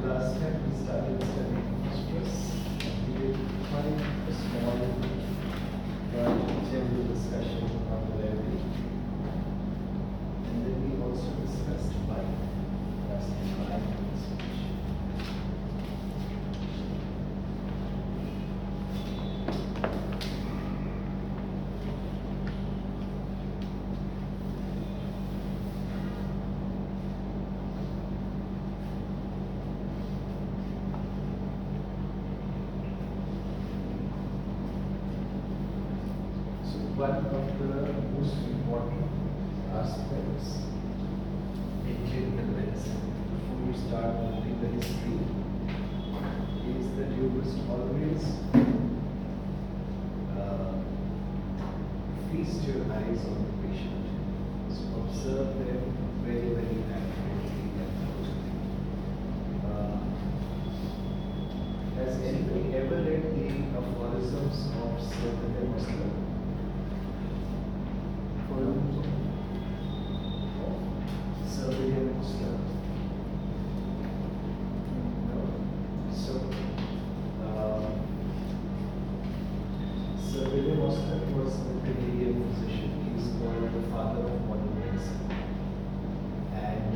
last time we started studying phosphorus. We did quite a small but general discussion on the level. And then we also discussed pipe, plastic pipe and switch. One of the most important aspects in clinical medicine before you start learning the history is that you must always feast your eyes on the patient. So observe them very, very accurately and closely. Has anybody ever read the aphorisms of Sir William? Sir William Osler. No. So, Sir William Osler was a Canadian physician. He is called the father of modern medicine. And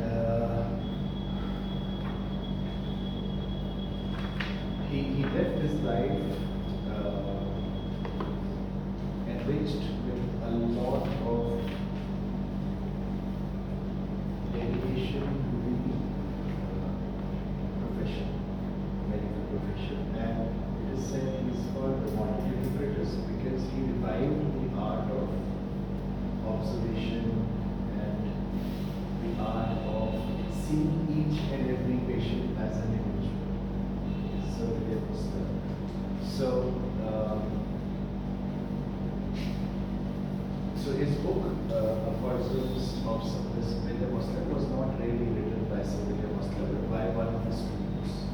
he left his life enriched with a lot of dedication to the profession, medical profession, and it is said he is called the molecular because he revived the art of observation and the art of seeing each and every patient as an individual. So it was so his book, Aphorisms of Sir William Osler, was not really written by Sir William Osler, but by one of his students.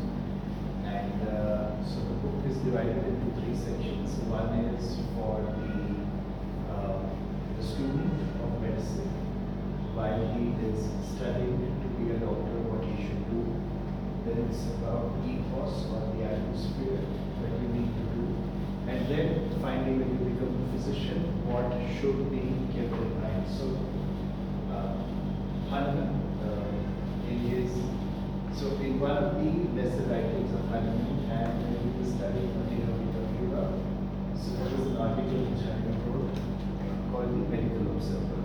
And so the book is divided into three sections. One is for the student of medicine, while he is studying to be a doctor, what he should do. Then it's about ethos or the atmosphere that you need to do. And then finally, when you become a physician, what should be kept in mind. So, Hahnemann, in one of the lesser writings of Hahnemann, and when he was studying 14aug24, so there was an article which Hahnemann wrote called The Medical Observer,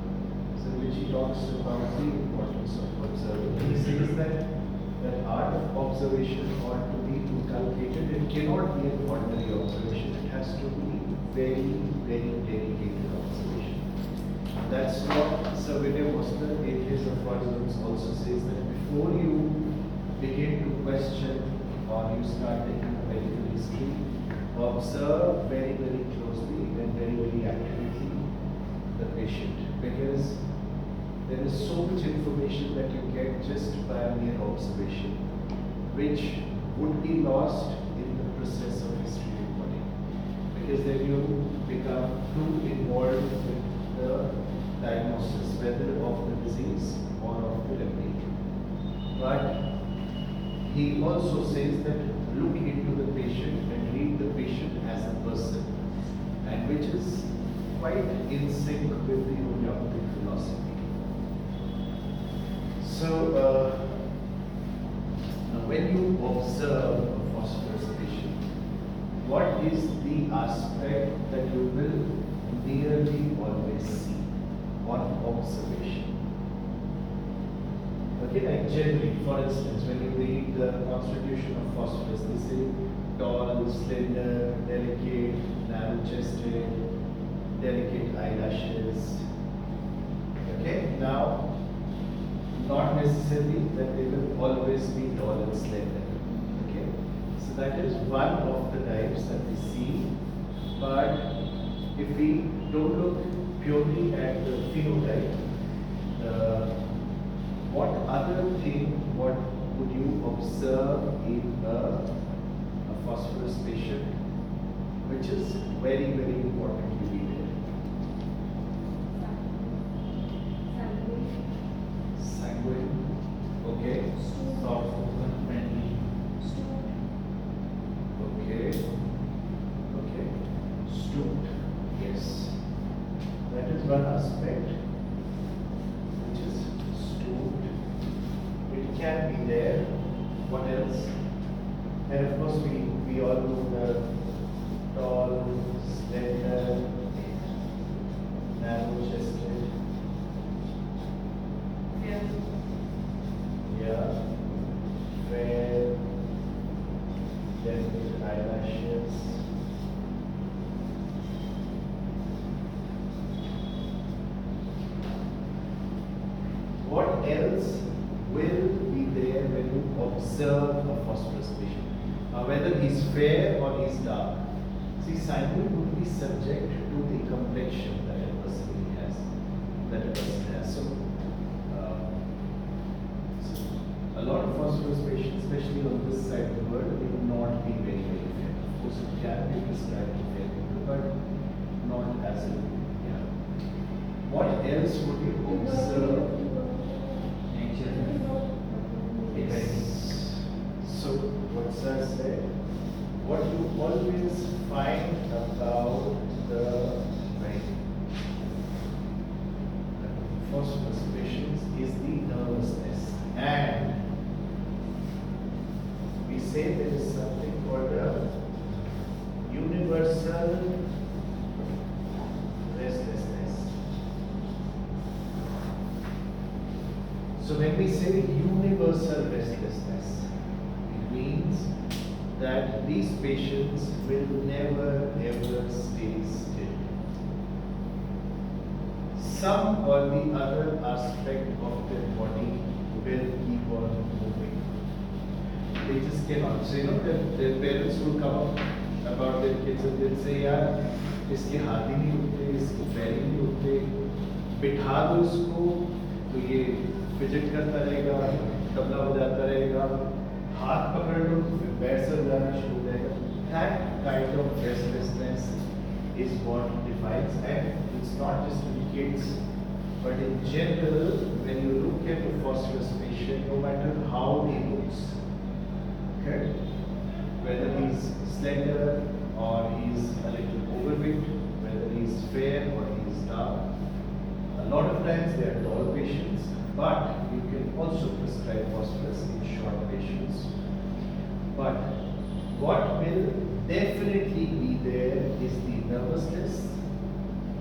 so which he talks about the importance of observing. He says that art of observation ought to be inculcated. It cannot be an ordinary observation. It has to be very, very dedicated observation. That's what Sir William Osler in his aphorisms also says, that before you begin to question or you start taking a medical history, observe very, very closely and very, very accurately the patient, because there is so much information that you get just by mere observation, which would be lost in the process of history recording, because then you become too involved with the diagnosis, whether of the disease or of the remedy. But he also says that look into the patient and read the patient as a person, and which is quite in sync with the homeopathic philosophy. So, when you observe a phosphorus patient, what is the aspect that you will nearly always see on observation? Okay, like generally, for instance, when you read the constitution of phosphorus, they say tall, slender, delicate, narrow-chested, delicate eyelashes. Okay, now, not necessarily that they will always be tall and slender. Okay, so that is one of the types that we see. But if we don't look purely at the phenotype, what other thing, what would you observe in a phosphorus patient, which is very, very important to be there? Sanguine. Okay. Thoughtful, friendly. there. What else? And of course, we all know the tall, slender, narrow chested. Yeah. Fair, delicate eyelashes. What else will be there when you observe a phosphorus patient? Whether he's fair or he's dark. See, Simon would be subject to the complexion that a person has. So a lot of phosphorus patients, especially on this side of the world, will not be very, very fair. Of course, it can be prescribed to fair people, but not as a yeah. What else would you observe? Yes. So, what sir said, what you always find about the phosphorus patients is the nervousness, and we say there is something called a universal restlessness. So when we say universal restlessness, it means that these patients will never ever stay still. Some or the other aspect of their body will keep on moving. They just cannot. So their parents will come up about their kids and they'll say, यार इसके हाथ ही नहीं उठते, इसके पैर ही नहीं उठते, बिठा दो इसको तो ये फिजिट करता रहेगा, तबला बजाता रहेगा, हाथ पकड़ लो तो फिर पैर से बजाना शुरू हो जाएगा. That kind of restlessness is what defines, and it's not just in kids, but in general, when you look at a phosphorus patient, no matter how he looks, okay, whether he's slender or he's a little overweight, whether he's fair or he's dark, a lot of times they are tall patients, but you can also prescribe phosphorus in short patients. But what will definitely be there is the nervousness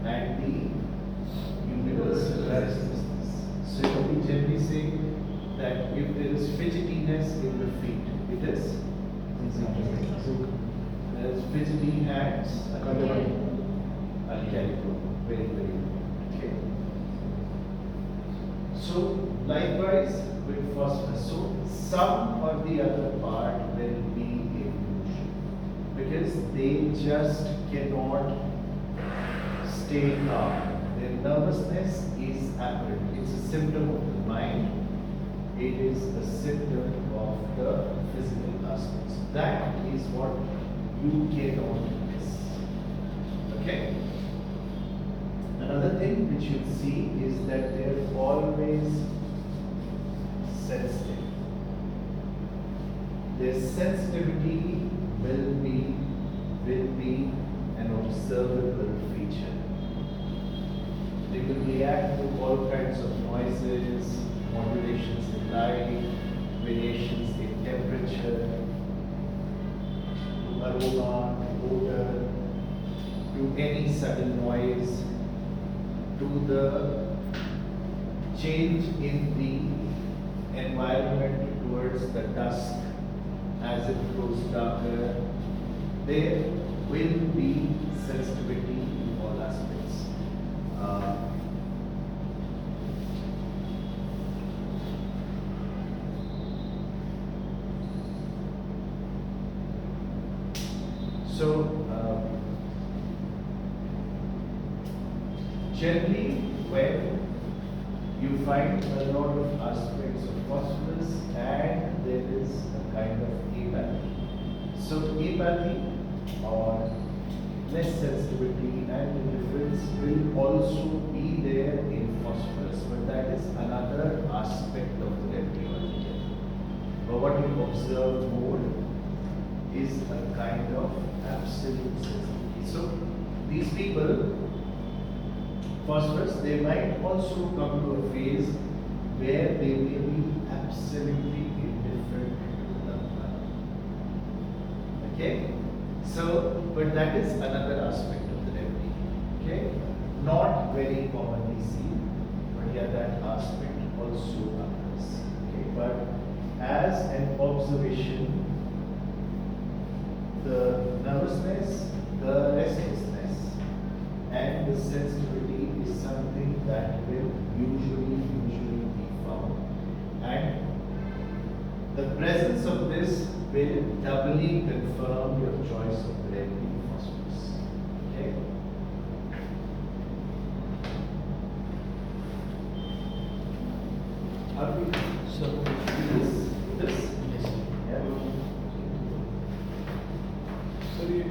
and the universal restlessness. So we generally say that if there is fidgetiness in the feet, it is. So there is fidgety hands, another one, calico, very, very important. Okay. So likewise with phosphorus, so some or the other part will be illusion because they just cannot stay calm. Their nervousness is apparent. It's a symptom of the mind. It is a symptom of the physical aspects. That is what you cannot miss. Okay? Another thing which you see is that they are always sensitive. Their sensitivity will be an observable feature. They will react to all kinds of noises, modulations in light, variations in temperature, to aroma, to odor, to any sudden noise, to the change in the environment towards the dusk as it grows darker. There will be sensitivity in all aspects. Generally, when you find a lot of aspects of phosphorus and there is a kind of apathy. So apathy or less sensitivity and indifference will also be there in phosphorus, but that is another aspect of the embryology. But what you observe more is a kind of absolute sensitivity. So these people, phosphorus, they might also come to a phase where they may be absolutely indifferent. Okay? So, but that is another aspect of the remedy. Okay? Not very commonly seen, but yeah, that aspect also occurs. Okay? But as an observation, the nervousness, the restlessness, and the sensitivity is something that will usually be found. And the presence of this will doubly confirm your choice of the remedy phosphorus. Okay? How do we So, this? yes. Yeah. So you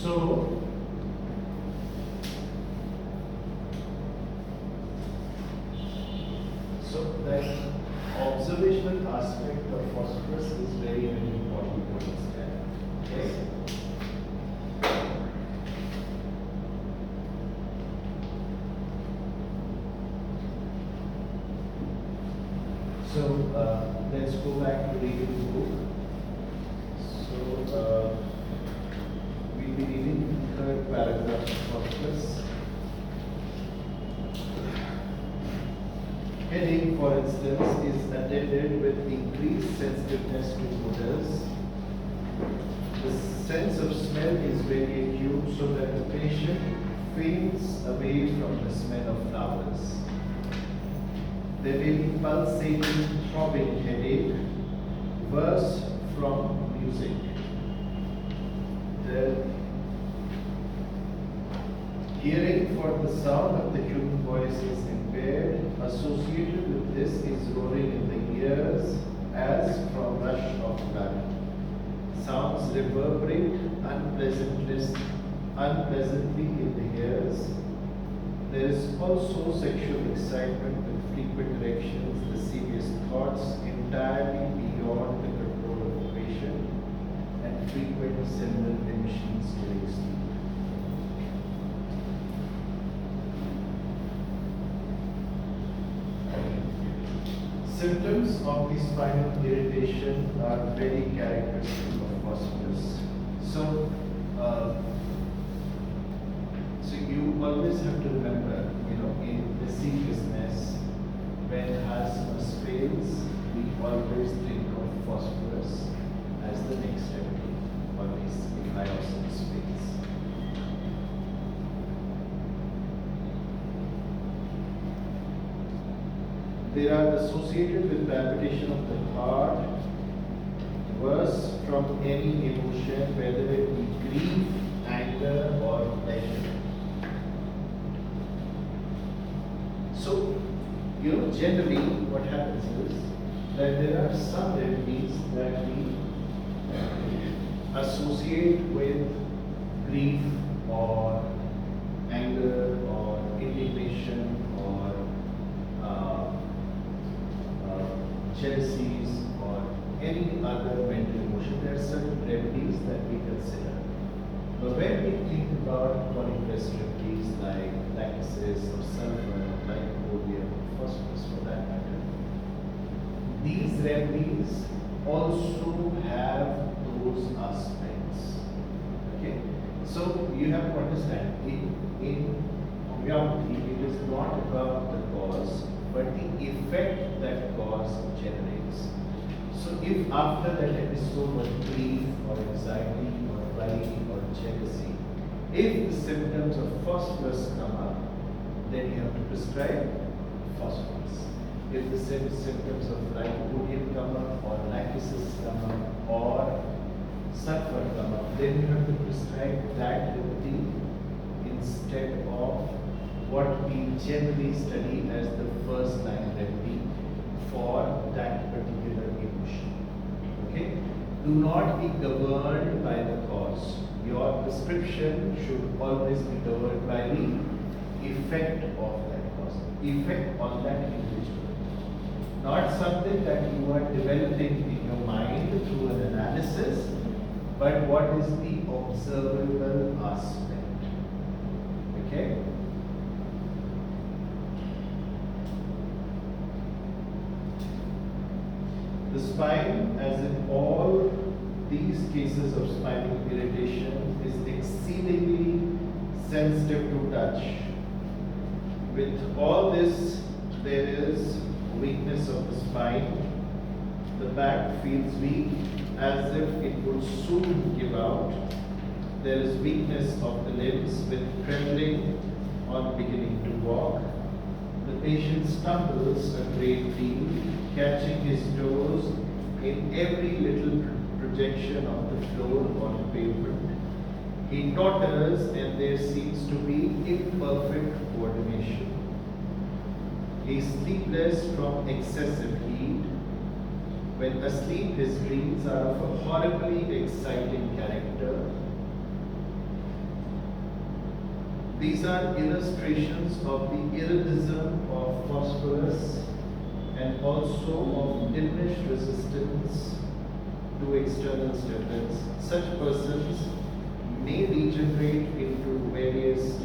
So, that observational aspect of phosphorus is very, very important to understand. Okay? So, let's go back to reading the book. So, we'll be reading the third paragraph of phosphorus. Headache, for instance, is attended with increased sensitiveness to odors. The sense of smell is very acute, so that the patient faints away from the smell of flowers. There may be pulsating, throbbing headache, worse from music. The hearing for the sound of the human voice is impaired. Associated with this is roaring in the ears as from rush of blood. Sounds reverberate unpleasantly in the ears. There is also sexual excitement with frequent erections, lascivious thoughts entirely beyond the control of the patient, and frequent seminal emissions during sleep. Symptoms of the spinal irritation are very characteristic of phosphorus. So, so you always have to remember, in lasciviousness, when hasmus fails, we always think of phosphorus as the next remedy, always if hyoscines fails. They are associated with palpitation of the heart, worse from any emotion, whether it be grief, anger, or pleasure. So, generally what happens is that there are some remedies that we associate with grief or anger or indignation or jealousies or any other mental emotion. There are certain remedies that we consider. But when we think about polyphosphorus remedies like lactases or sulfur or lycopodium or phosphorus for that matter, these remedies also have those aspects. Okay? So you have to understand, in homeopathy, it is not about the cause, but the effect that cause generates. So if after that episode of grief or anxiety or worry or jealousy, if the symptoms of phosphorus come up, then you have to prescribe phosphorus. If the symptoms of lycopodium come up or lachesis come up or sulfur come up, then you have to prescribe that remedy instead of what we generally study as the first line remedy for that particular emotion. Okay? Do not be governed by the cause. Your prescription should always be governed by the effect of that cause, effect on that individual. Not something that you are developing in your mind through an analysis, but what is the observable aspect. Okay? The spine, as in all these cases of spinal irritation, is exceedingly sensitive to touch. With all this, there is weakness of the spine. The back feels weak, as if it would soon give out. There is weakness of the limbs with trembling on beginning to walk. The patient stumbles a great deal, catching his toes in every little projection of the floor on the pavement. He totters and there seems to be imperfect coordination. He is sleepless from excessive heat. When asleep, his dreams are of a horribly exciting character. These are illustrations of the iridism of phosphorus and also of diminished resistance to external stimulants. Such persons may degenerate into various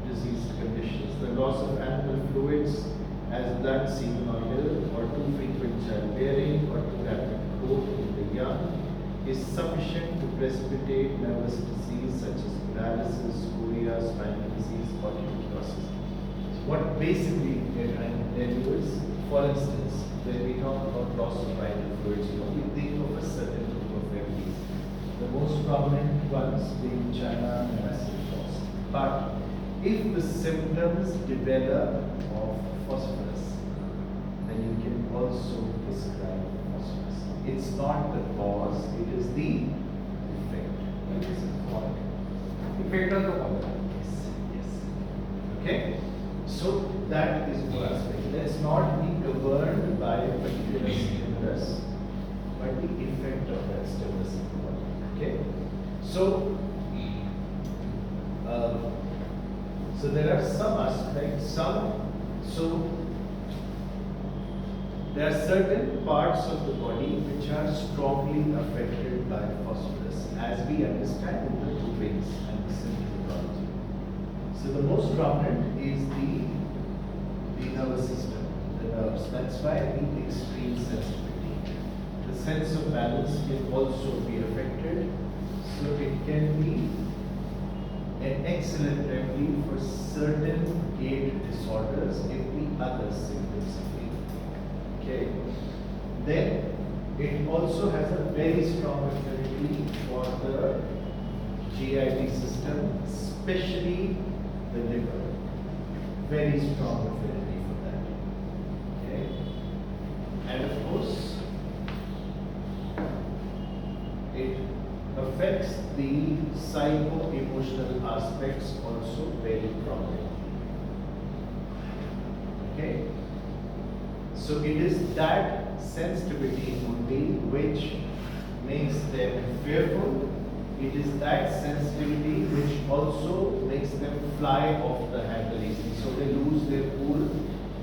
disease conditions. The loss of animal fluids as blood, semen or milk, or too frequent childbearing, or too rapid growth in the young is sufficient to precipitate nervous disease such as paralysis, chorea, spinal disease, or tuberculosis. So what basically we are trying to tell you is, for instance, when we talk about loss of vital fluids, we think of a certain group of remedies. The most prominent ones being China and acid loss. But if the symptoms develop of phosphorus, then you can also prescribe phosphorus. It's not the cause, it is the effect. It is a fault. Effect on the cause. Yes, yes. Okay? So that is one aspect. Let's not be governed by a particular stimulus, but the effect of that stimulus in the body. Okay? So, so there are some aspects, there are certain parts of the body which are strongly affected by phosphorus, as we understand in the two wings and the symptomatology. So the most prominent is the nervous system, the nerves. That's why the extreme sensitivity. The sense of balance can also be affected, so it can be an excellent remedy for certain gait disorders if the other symptoms fail. Okay. Then it also has a very strong affinity for the GIT system, especially the liver. Very strong affinity for that. Okay. And of course, it affects the psycho-emotional aspects also very prominently. Okay? So it is that sensitivity only which makes them fearful. It is that sensitivity which also makes them fly off the handle easily. So they lose their cool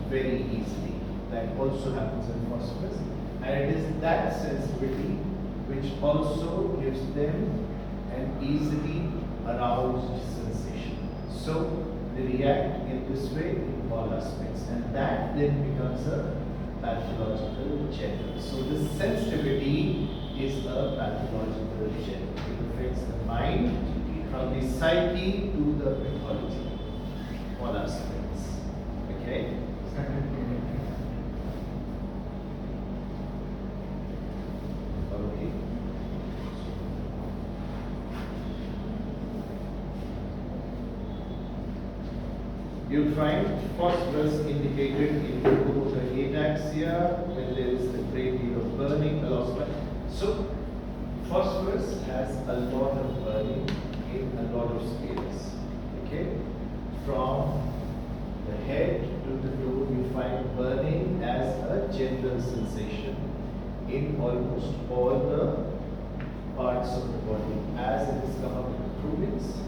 very easily. That also happens in phosphorus. And it is that sensitivity which also gives them an easily aroused sensation. So they react in this way in all aspects, and that then becomes a pathological check. So this sensitivity is a pathological check. It affects the mind from the psyche to the pathology, all aspects. Okay? You'll find phosphorus indicated in locomotor ataxia when there is a great deal of burning, a loss of life. So, phosphorus has a lot of burning in a lot of scales. Okay? From the head to the toe, you find burning as a general sensation in almost all the parts of the body as it has come up with improvements.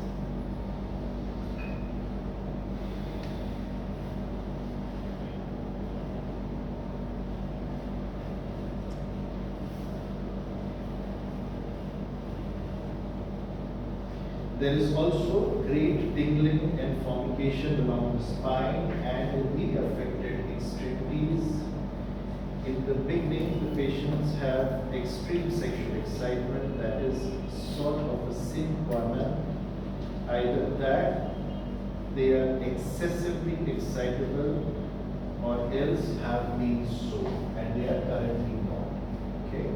There is also great tingling and formication along the spine and in the affected extremities. In the beginning, the patients have extreme sexual excitement, that is sort of a sin corner. Either that they are excessively excitable or else have been so, and they are currently not. Okay?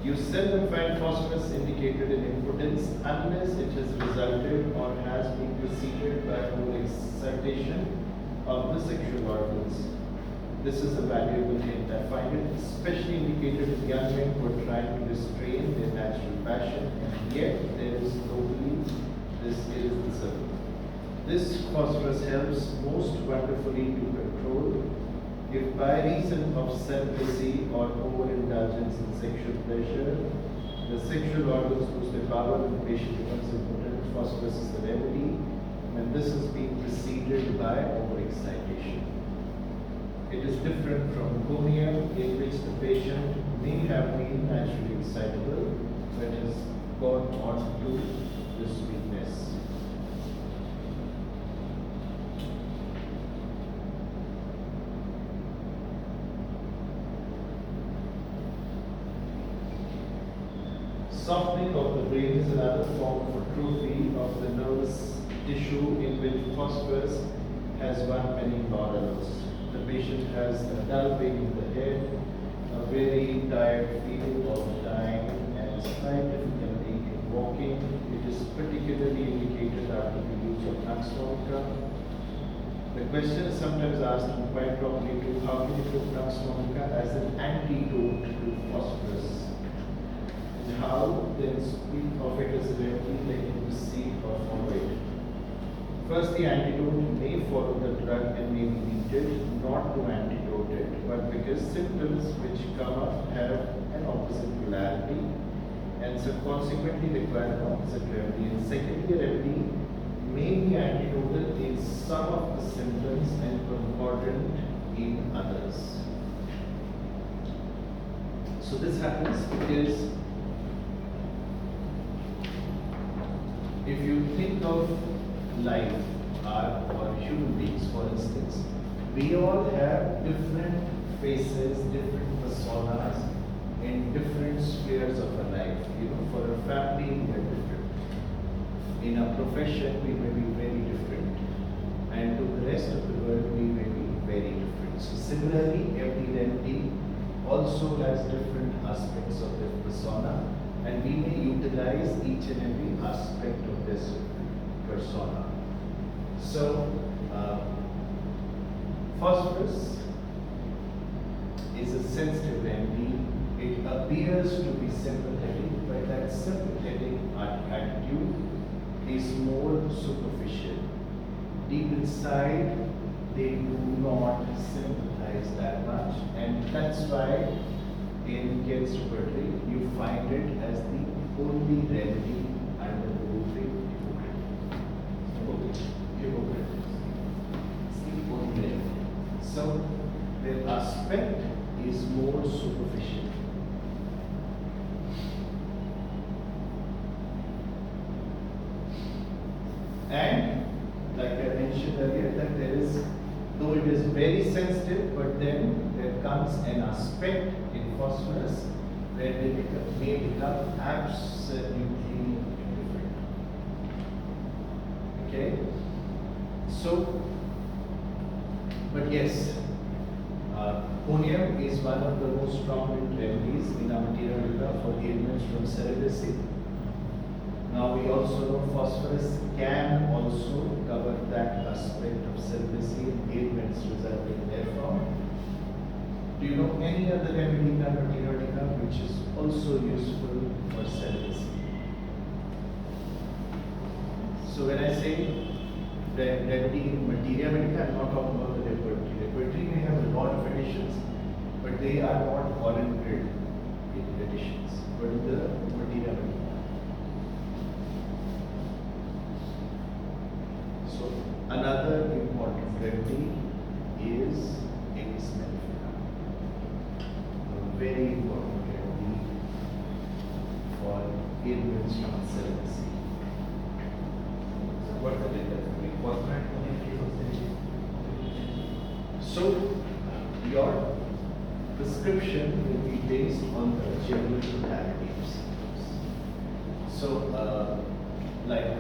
You seldom find phosphorus indicated in impotence unless it has resulted or has been preceded by overexcitation of the sexual organs. This is a valuable hint. I find it especially indicated in young men who are trying to restrain their natural passion, and yet there is nobly this is the circle. This phosphorus helps most wonderfully to control if by reason of celibacy or overindulgence in sexual pleasure, the sexual organs lose their power and the patient becomes impotent. Phosphorus is the remedy, and this is being preceded by overexcitation. It is different from conium, in which the patient may have been naturally excitable, but has gone on to this weakness. Softening of the brain is another form of atrophy of the nervous tissue in which phosphorus has won many laurels. The patient has a dull pain in the head, a very tired feeling all the time, and slight difficulty in walking. It is particularly indicated after the use of nux vomica. The question is sometimes asked, and quite properly too, how can you put nux vomica as an antidote to phosphorus? How then speak of it as a remedy like you receive or follow it. First, the antidote may follow the drug and may be needed, not to antidote it, but because symptoms which come up have an opposite polarity and so consequently require an opposite remedy. And secondly, a remedy may be antidotal in some of the symptoms and concordant in others. So this happens because if you think of life or human beings, for instance, we all have different faces, different personas in different spheres of our life. You know, for a family, we are different. In a profession, we may be very different. And to the rest of the world, we may be very different. So similarly, every remedy also has different aspects of their persona, and we may utilize each and every aspect of this persona. So, phosphorus is a sensitive remedy. It appears to be sympathetic, but that sympathetic attitude is more superficial. Deep inside, they do not sympathize that much, and that's why in cancer surgery, you find it as the only remedy under the roof hypocrite. It's the only remedy. So, the aspect is more superficial. And, like I mentioned earlier, that there is, though it is very sensitive, but then there comes an aspect in phosphorus where they may become absolutely indifferent. Okay? So, but yes, conium is one of the most prominent remedies in our material for ailments from celibacy. Now we also know phosphorus can also cover that aspect of celibacy and ailments resulting therefrom. Do you know any other remedy in Medica which is also useful for celibacy? So when I say remedy in materia medica, I'm not talking about the repertory. Repertory may have a lot of additions, but they are not volunteered additions. But in the materia medica. So another important remedy is apis mellifica. A very important remedy for ailments from celibacy. What is the difference phosphorus and So your prescription will be based on the general totality of symptoms. So like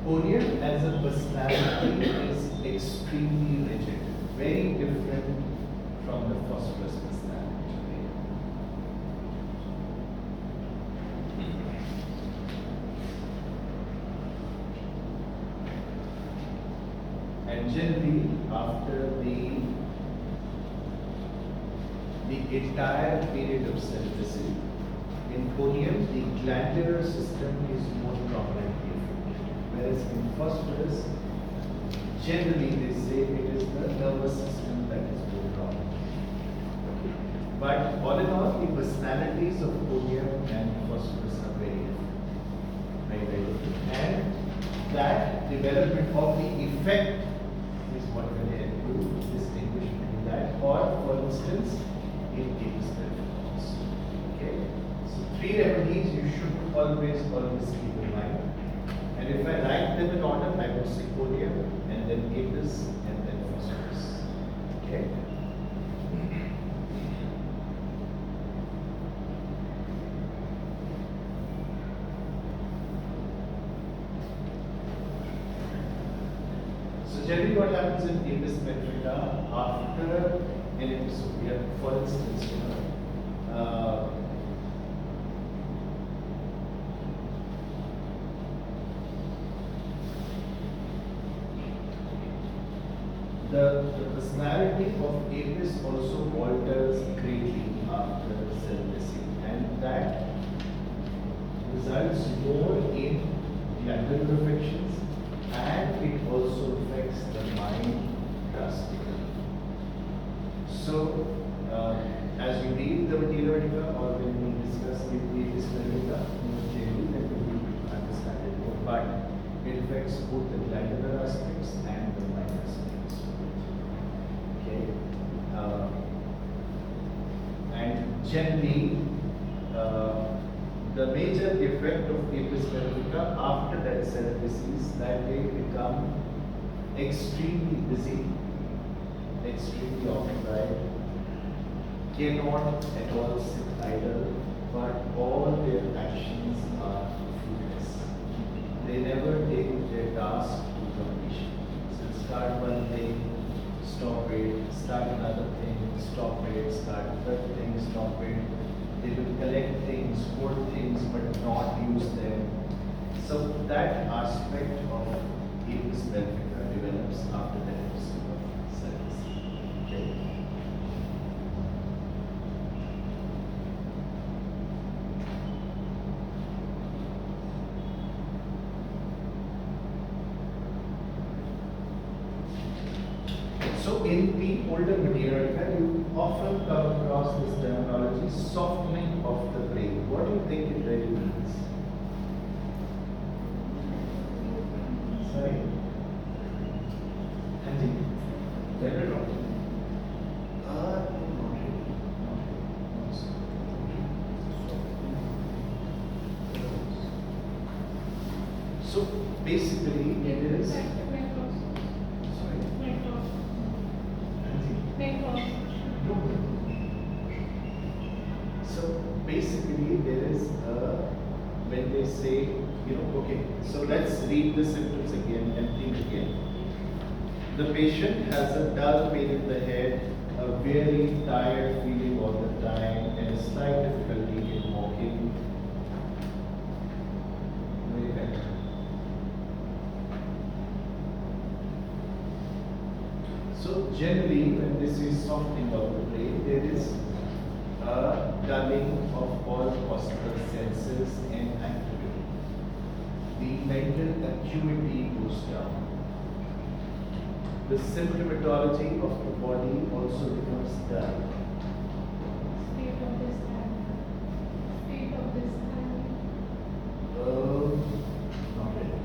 Podium as a personality is extremely rigid, very different from the phosphorus personality. And generally, after the entire period of celibacy, in podium, the glandular system is more prominently affected, whereas in phosphorus, generally they say it is the nervous system that is more prominent. But all in all, the personalities of podium and phosphorus are very different, very different. And that development of the effect is what will help you distinguish between that, or for instance, in apis mellifica. Okay, so three remedies you should always keep in mind. And if I write them in order, I would say podium, and then apis, and then phosphorus. Okay. Generally, what happens in apis mellifica after an episode? Yeah, for instance, the personality of apis also alters greatly after celibacy, and that results more in glandular affections, and it also affects the mind drastically. So, as we read the material or when we discuss the apis mellifica, generally then we will understand it more. But it affects both the glandular aspects and the mind aspects. Okay, and generally, the major effect of apis mellifica after that celibacy is that they become extremely busy, extremely occupied, cannot at all sit idle, but all their actions are fruitless. They never take their task to completion. So start one thing, stop it, start another thing, stop it, start third thing, stop it. They will collect things, hoard things, but not use them. So that aspect of apis mellifica develops after that episode of celibacy. Okay. So in the older material, you often come across this terminology, softening of the brain. What do you think it really means? Sorry? Hanji? Not really. Not so basically it is. Sorry? Hanji? No. So basically there is when they say, okay, so let's read the symptoms again and think again. The patient has a dull pain in the head, a very tired feeling all the time, and slight difficulty in walking. Very better. So generally, when this is softening of the brain, there is a dulling of all possible senses and activity. The mental acuity goes down. The symptomatology of the body also becomes dull. State of this hand. State of this hand. Not really.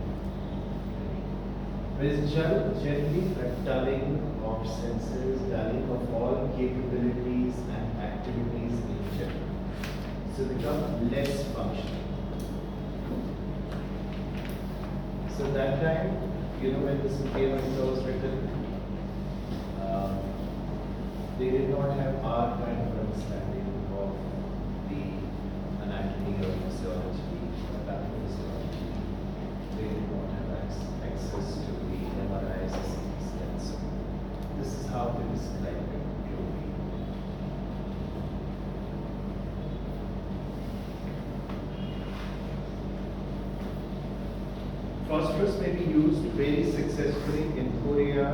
There is generally a dulling of senses, dulling of all capabilities and activities in general. So become less functional. So that time, when this came and it was written, they did not have our kind of understanding of the anatomy or physiology or pathophysiology. They did not have access to the MRIs or CT scans. So this is how they describe it purely. Phosphorus may be used very successfully in Korea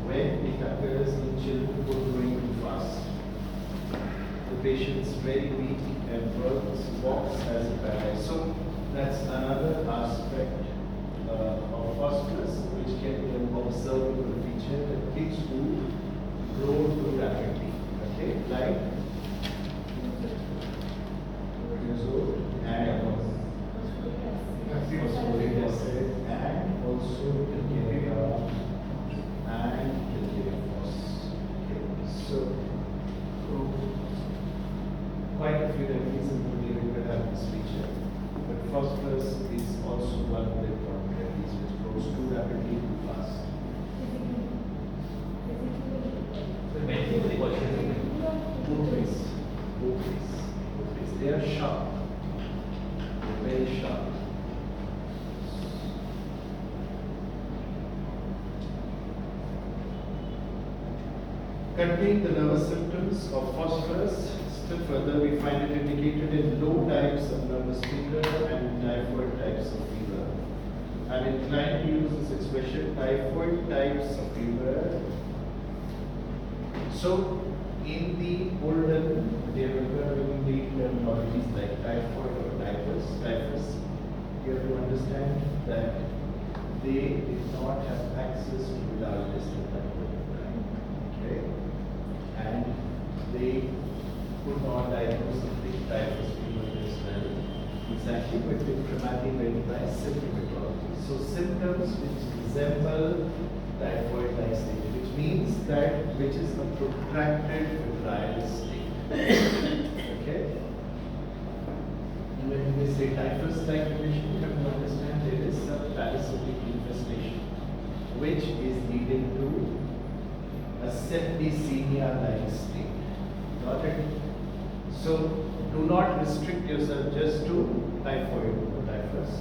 when it occurs in children who are growing too fast. The patient's very weak and walks as a paralyzed. So that's another aspect of phosphorus which can be an observable feature that kids who grow too rapidly. Okay, like 2 years old and phosphoric acid and also calcium and phos. Okay, so quite a few remedies in the living will have this feature, but phosphorus is also one of the important remedies which grows too rapidly, too fast. So mentally the question is Both ways, both ways, both ways. They are sharp, they're very sharp. Contain the nervous symptoms of phosphorus. Still further, we find it indicated in low types of nervous fever and typhoid types of fever. I'm inclined to use this expression, typhoid types of fever. So, in the olden, they were the terminologies like typhoid or typhus. You have to understand that they did not have access to without test at that point of time. Okay? And they could not diagnose the typhus fever as well. Exactly, but they primarily went by symptomatology. So symptoms which resemble typhoid-like state, which means that which is a protracted febrile state. Okay? And when we say typhus-like condition, you have to understand there is some parasitic infestation, which is leading to a septicemia-like state. Got it? So do not restrict yourself just to typhoid or typhus.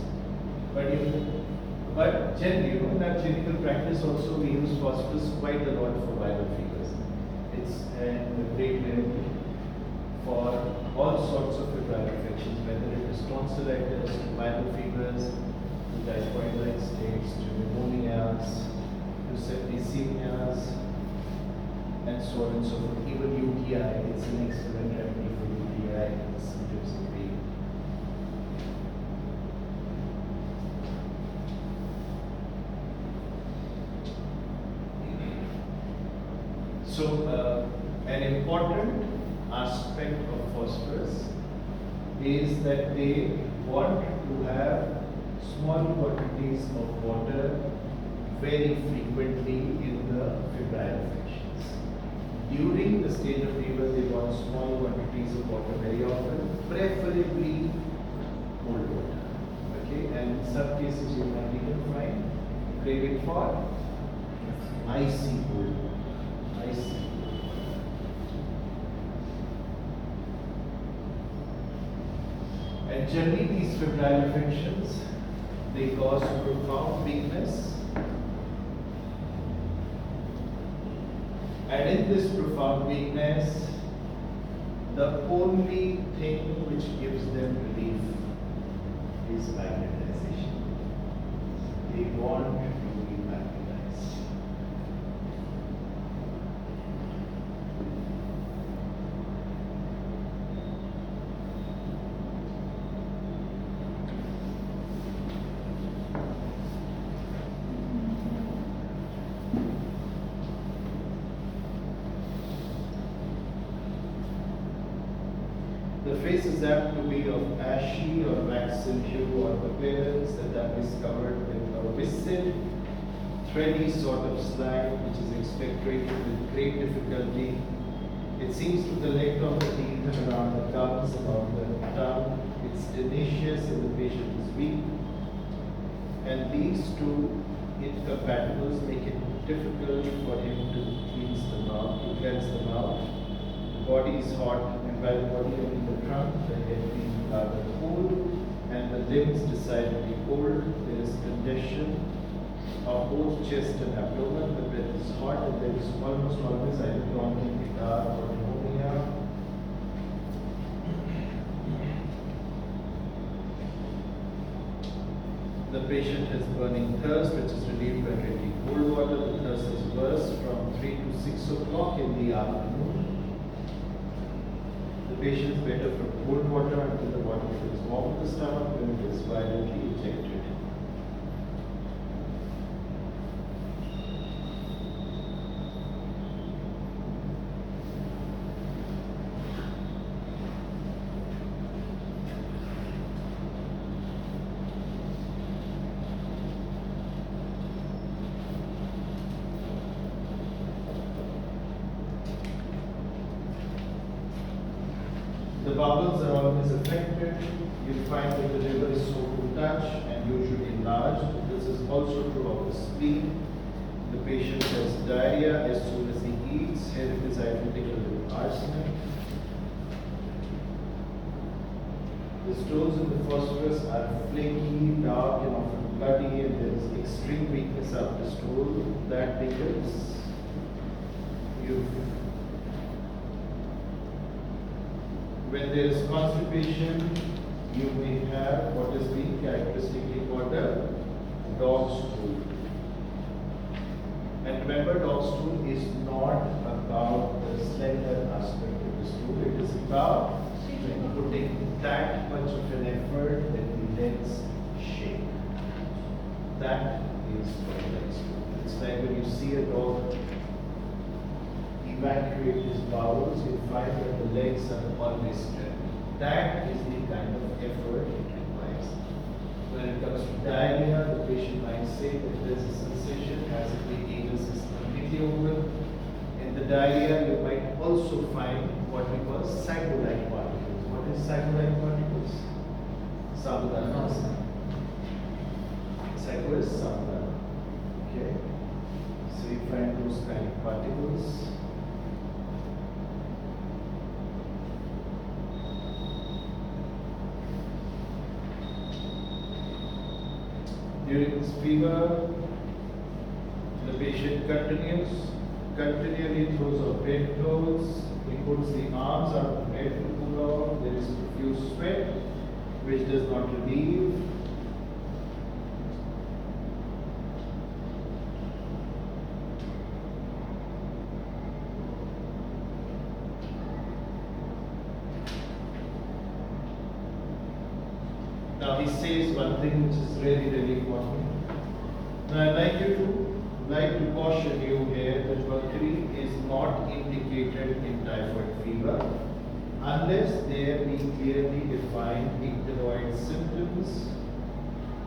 But generally, in our clinical practice also we use phosphorus quite a lot for viral fevers. It's a great remedy for all sorts of febrile infections, whether it is tonsillitis, to viral fevers, to typhoid-like states, to pneumonias, to septicemias, and so on and so forth. Even UTI, it's an excellent remedy for UTI and the symptoms of pain. So, an important aspect of phosphorus is that they want to have small quantities of water very frequently in the febrile infections. During the stage of fever, they want small quantities of water very often, preferably cold water. Okay, and in some cases you might even find craving for icy cold water. Icy. And generally these febrile infections, they cause profound weakness. And in this profound weakness, The only thing which gives them relief is magnetization. They want to be magnetized. The face is apt to be of ashy or waxen hue or appearance that is covered with a viscid, thready sort of slime which is expectorated with great difficulty. It seems to collect on the teeth and around the gums, about the tongue. It's tenacious and the patient is weak. And these two incompatibles make it difficult for him to cleanse the mouth, to cleanse the mouth. The body is hot, and by the body I mean the trunk, the head being rather cold, and the limbs decidedly cold. There is congestion of both chest and abdomen. The breath is hot, and there is almost always either chronic or pneumonia. The patient has burning thirst, which is relieved by drinking cold water. The thirst is worse from 3 to 6 o'clock in the afternoon. The patient is better from cold water until the body feels warm in the stomach when it is violently ejected. The bowels are always affected. You find that the liver is sore to touch and usually enlarged. This is also true of the spleen. The patient has diarrhea as soon as he eats. Here it is identical with arsenic. The stones in the phosphorus are flaky, dark, and often bloody, and there is extreme weakness after stool. That because when there is constipation, you may have what is being characteristically called a dog stool. And remember, dog stool is not about the slender aspect of the stool. It is about putting that much of an effort that the legs shake. That is what leg stool. It's like when you see a dog evacuate his bowels, you find that the legs are always straining. That is the kind of effort it requires. When it comes to diarrhea, the patient might say that there is a sensation as if the anus is completely open. In the diarrhea, you might also find what we call sago-like particles. What is sago-like particles? Sabudana. Sago is sabudana. Okay? So you find those kind of particles. During this fever, the patient continually throws off bed clothes. He puts the arms out of bed to cool off. There is profuse sweat, which does not relieve. Now he says one thing which is really, really important. Now I'd like to caution you here that mercury is not indicated in typhoid fever unless there be clearly defined icteroid symptoms.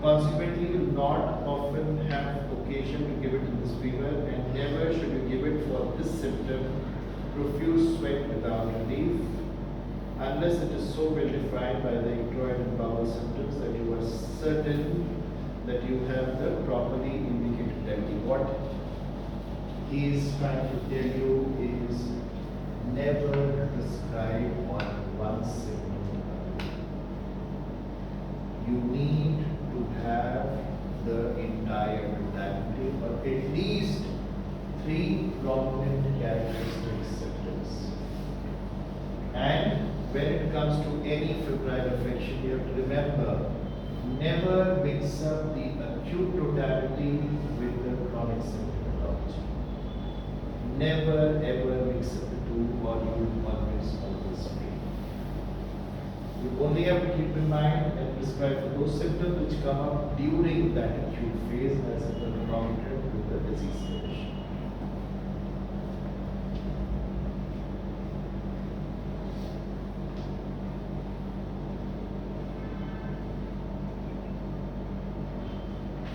Consequently, you will not often have occasion to give it in this fever, and never should you give it for this symptom, profuse sweat without relief, unless it is so well defined by the icteroid and bowel symptoms that you are certain that you have the properly indicated remedy. What he is trying to tell you is never prescribe on one symptom. You need to have the entire totality, or at least 3 prominent characteristic symptoms. And when it comes to any febrile affection, you have to remember, never mix up the acute totality with the chronic symptomatology. Never ever mix up the two, or you will always fail. You only have to keep in mind and prescribe for those symptoms which come up during that acute phase as a concomitant with the disease condition.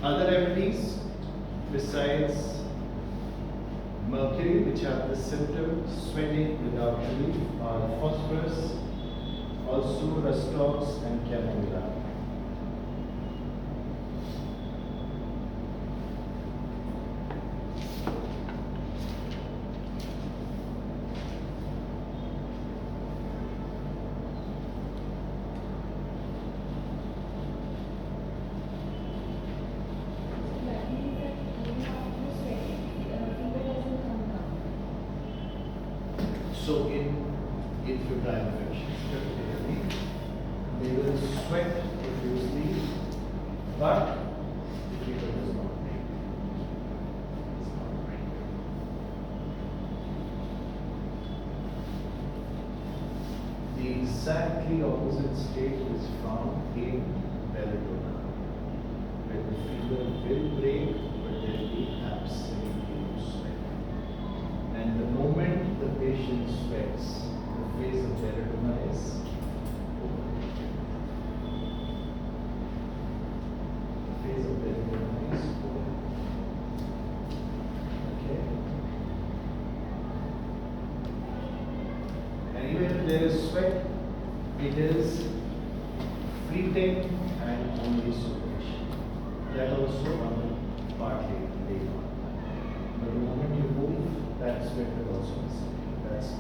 Other remedies besides mercury, which have the symptom sweating without relief, are phosphorus, also rustox and chamomilla. That means that when you are sweating, fever doesn't come down. So in febrile infections, typically, they will sweat profusely, but the fever does not break. Does not break. The exactly opposite state is found in belladonna, where the fever will break, but there will be absolutely no sweat. And the moment the patient sweats, the phase of belladonna is over. The phase of belladonna is over. Okay? And even if there is sweat, it is fleeting and only superficial. That also on the partly later on. But the moment you move, that sweat will also disappear. That's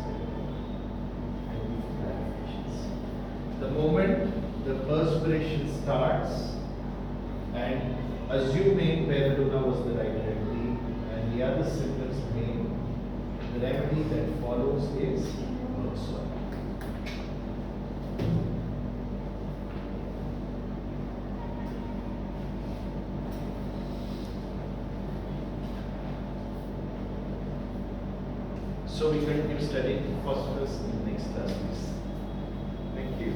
the moment the perspiration starts, and assuming belladonna was the right remedy and the other symptoms remain, the remedy that follows is earth soil. So we continue studying phosphorus in the next class, please. Thank you.